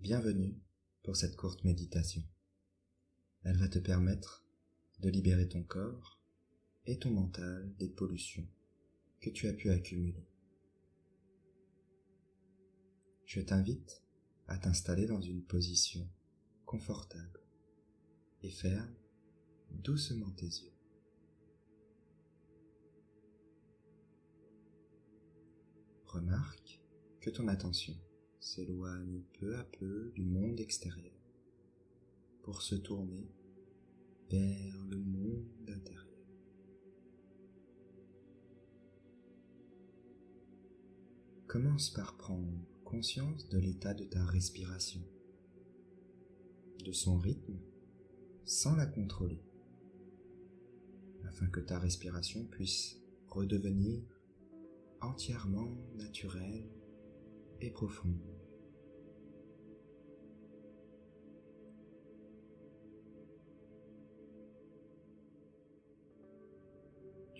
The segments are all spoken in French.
Bienvenue pour cette courte méditation. Elle va te permettre de libérer ton corps et ton mental des pollutions que tu as pu accumuler. Je t'invite à t'installer dans une position confortable et ferme doucement tes yeux. Remarque que ton attention s'éloigne peu à peu du monde extérieur pour se tourner vers le monde intérieur. Commence par prendre conscience de l'état de ta respiration, de son rythme, sans la contrôler, afin que ta respiration puisse redevenir entièrement naturelle et profonde.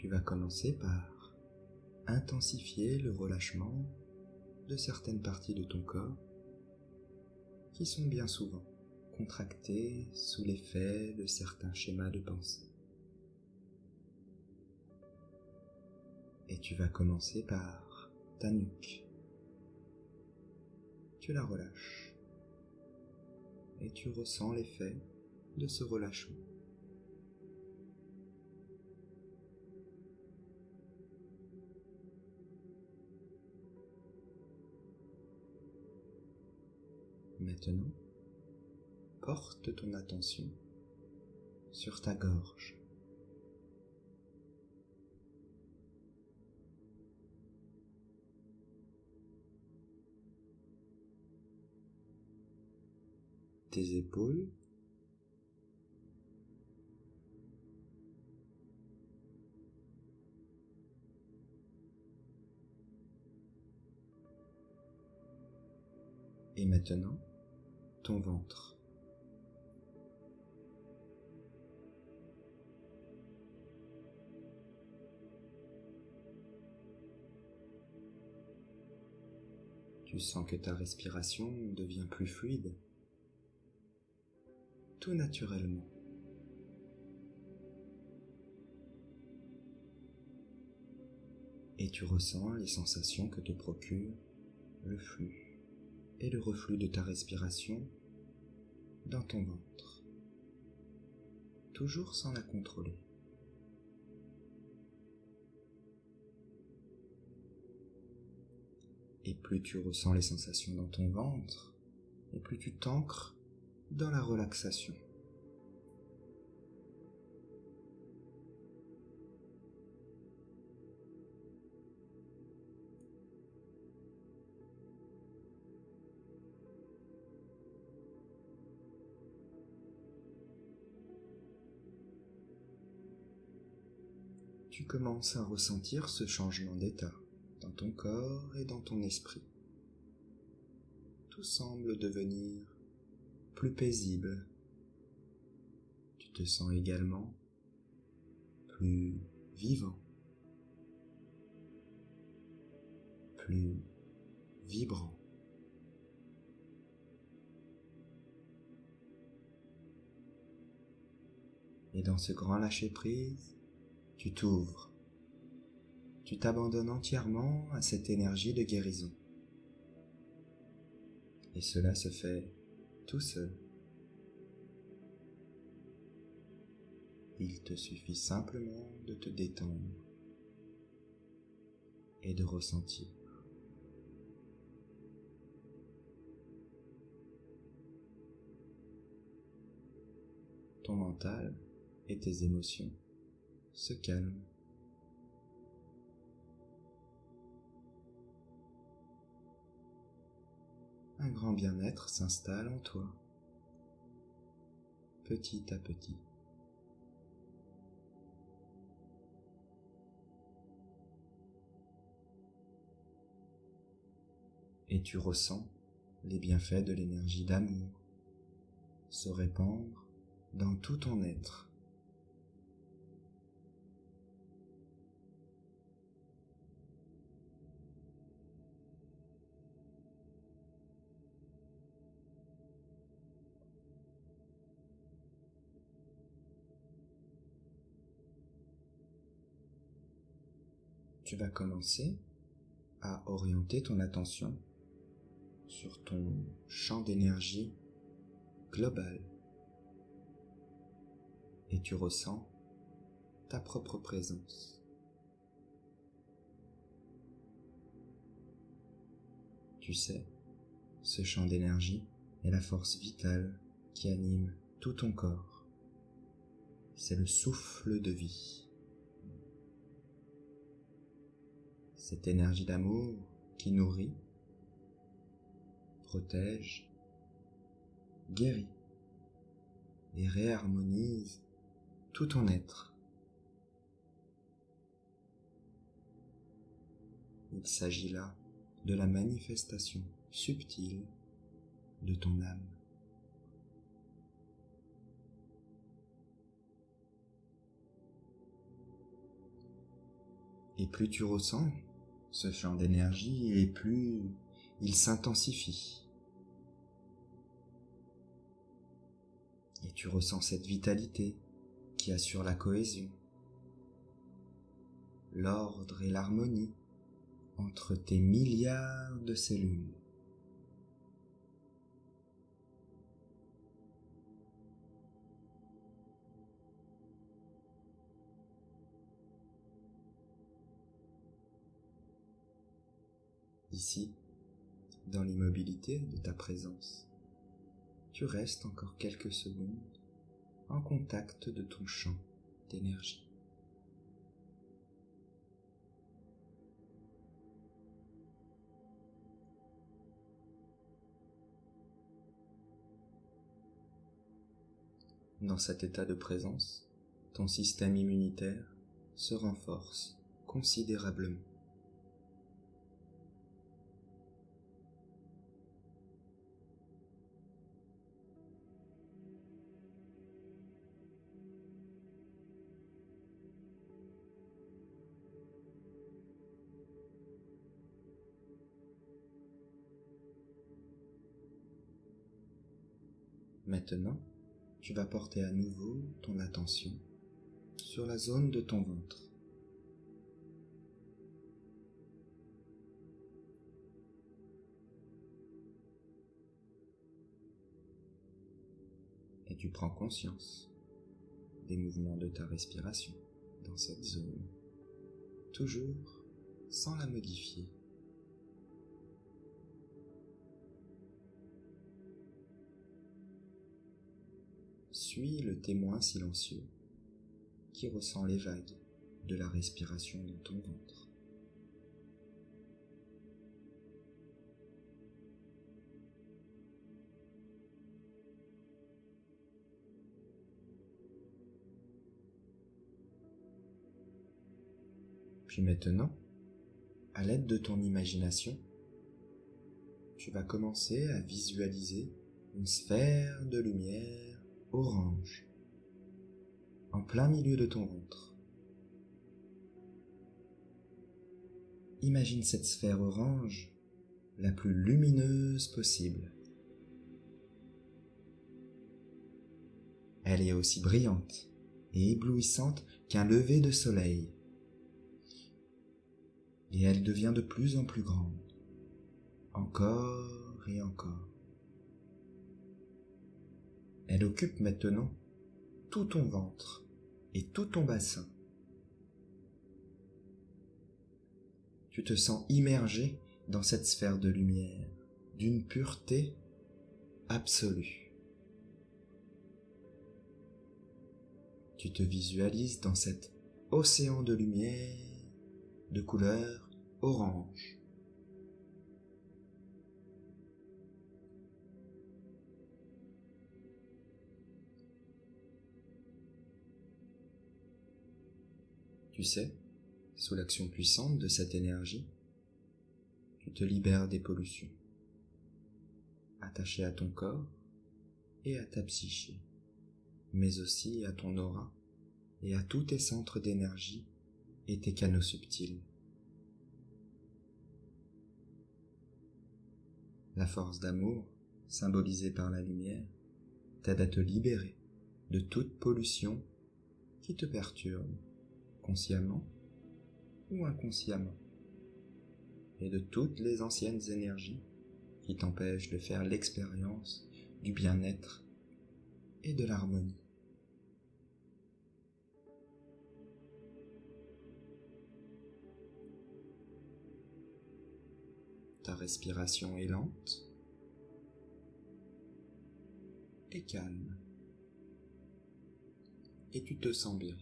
Tu vas commencer par intensifier le relâchement de certaines parties de ton corps qui sont bien souvent contractées sous l'effet de certains schémas de pensée. Et tu vas commencer par ta nuque. Tu la relâches et tu ressens l'effet de ce relâchement. Maintenant, porte ton attention sur ta gorge. Tes épaules, et maintenant ton ventre. Tu sens que ta respiration devient plus fluide, tout naturellement. Et tu ressens les sensations que te procure le flux et le reflux de ta respiration dans ton ventre, toujours sans la contrôler. Et plus tu ressens les sensations dans ton ventre, et plus tu t'ancres dans la relaxation. Tu commences à ressentir ce changement d'état dans ton corps et dans ton esprit. Tout semble devenir plus paisible. Tu te sens également plus vivant, plus vibrant. Et dans ce grand lâcher-prise, tu t'ouvres. Tu t'abandonnes entièrement à cette énergie de guérison. Et cela se fait tout seul. Il te suffit simplement de te détendre et de ressentir. Ton mental et tes émotions se calment. Un grand bien-être s'installe en toi, petit à petit. Et tu ressens les bienfaits de l'énergie d'amour se répandre dans tout ton être. tu vas commencer à orienter ton attention sur ton champ d'énergie global et tu ressens ta propre présence. Tu sais, ce champ d'énergie est la force vitale qui anime tout ton corps. C'est le souffle de vie. Cette énergie d'amour qui nourrit, protège, guérit et réharmonise tout ton être. Il s'agit là de la manifestation subtile de ton âme. Et plus tu ressens ce champ d'énergie, et plus il s'intensifie. Et tu ressens cette vitalité qui assure la cohésion, l'ordre et l'harmonie entre tes milliards de cellules. Ici, dans l'immobilité de ta présence, tu restes encore quelques secondes en contact de ton champ d'énergie. Dans cet état de présence, ton système immunitaire se renforce considérablement. Maintenant, tu vas porter à nouveau ton attention sur la zone de ton ventre. Et tu prends conscience des mouvements de ta respiration dans cette zone, toujours sans la modifier. Suis le témoin silencieux qui ressent les vagues de la respiration dans ton ventre. Puis maintenant, à l'aide de ton imagination, tu vas commencer à visualiser une sphère de lumière orange en plein milieu de ton ventre. Imagine cette sphère orange la plus lumineuse possible. Elle est aussi brillante et éblouissante qu'un lever de soleil. Et elle devient de plus en plus grande, encore et encore. Elle occupe maintenant tout ton ventre et tout ton bassin. Tu te sens immergé dans cette sphère de lumière, d'une pureté absolue. Tu te visualises dans cet océan de lumière, de couleur orange. Tu sais, sous l'action puissante de cette énergie, tu te libères des pollutions, attachées à ton corps et à ta psyché, mais aussi à ton aura et à tous tes centres d'énergie et tes canaux subtils. La force d'amour, symbolisée par la lumière, t'aide à te libérer de toute pollution qui te perturbe, consciemment ou inconsciemment, et de toutes les anciennes énergies qui t'empêchent de faire l'expérience du bien-être et de l'harmonie. Ta respiration est lente et calme, et tu te sens bien,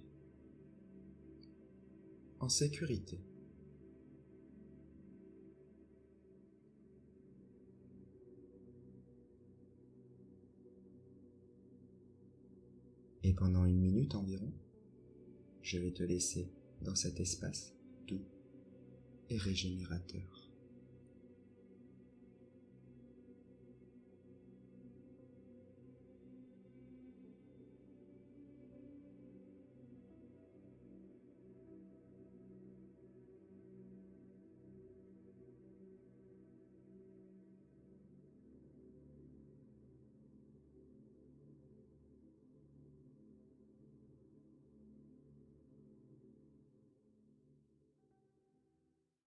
en sécurité. Et pendant 1 minute environ, je vais te laisser dans cet espace doux et régénérateur.